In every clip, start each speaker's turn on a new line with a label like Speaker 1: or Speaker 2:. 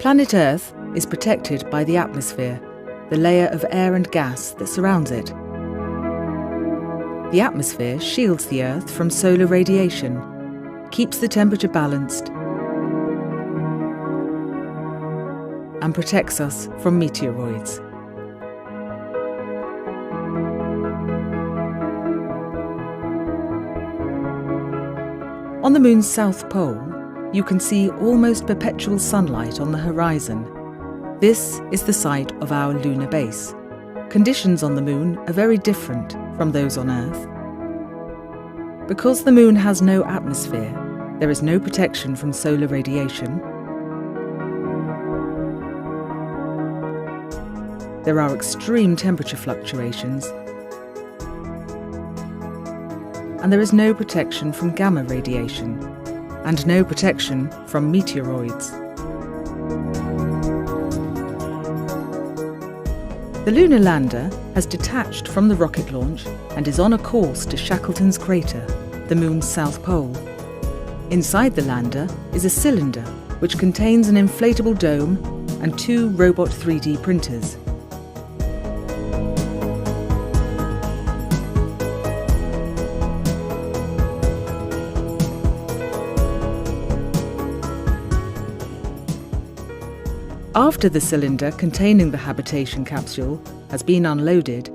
Speaker 1: Planet Earth is protected by the atmosphere, the layer of air and gas that surrounds it. The atmosphere shields the Earth from solar radiation, keeps the temperature balanced, and protects us from meteoroids. On the Moon's south pole, you can see almost perpetual sunlight on the horizon. This is the site of our lunar base. Conditions on the Moon are very different from those on Earth. Because the Moon has no atmosphere, there is no protection from solar radiation. There are extreme temperature fluctuations, and there is no protection from gamma radiation, and no protection from meteoroids. The lunar lander has detached from the rocket launch and is on a course to Shackleton's crater, the Moon's south pole. Inside the lander is a cylinder which contains an inflatable dome and 2 robot 3D printers. After the cylinder containing the habitation capsule has been unloaded,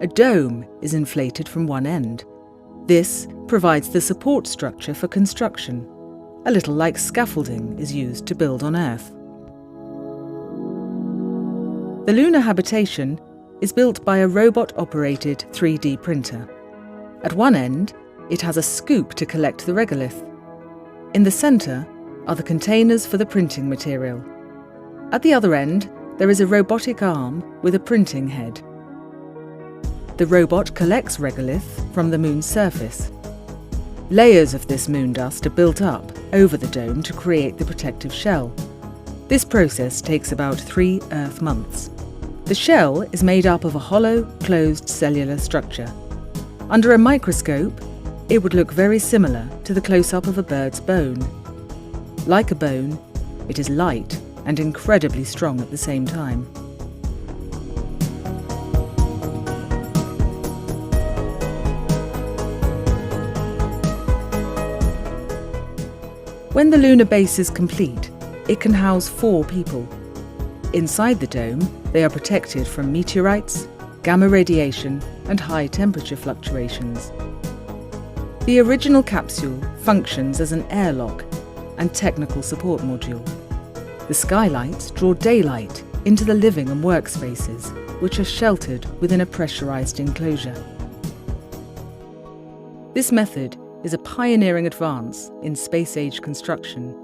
Speaker 1: a dome is inflated from one end. This provides the support structure for construction, a little like scaffolding is used to build on Earth. The lunar habitation is built by a robot-operated 3D printer. At one end, it has a scoop to collect the regolith. In the centre are the containers for the printing material. At the other end, there is a robotic arm with a printing head. The robot collects regolith from the Moon's surface. Layers of this moon dust are built up over the dome to create the protective shell. This process takes about 3 Earth months. The shell is made up of a hollow, closed cellular structure. Under a microscope, it would look very similar to the close-up of a bird's bone. Like a bone, it is light and incredibly strong at the same time. When the lunar base is complete, it can house 4 people. Inside the dome, they are protected from meteorites, gamma radiation, and high temperature fluctuations. The original capsule functions as an airlock and technical support module. The skylights draw daylight into the living and workspaces, which are sheltered within a pressurized enclosure. This method is a pioneering advance in space-age construction.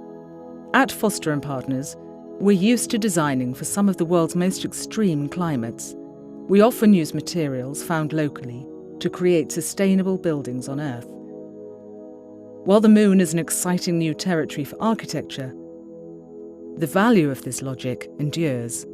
Speaker 1: At Foster & Partners, we're used to designing for some of the world's most extreme climates. We often use materials found locally to create sustainable buildings on Earth. While the Moon is an exciting new territory for architecture, the value of this logic endures.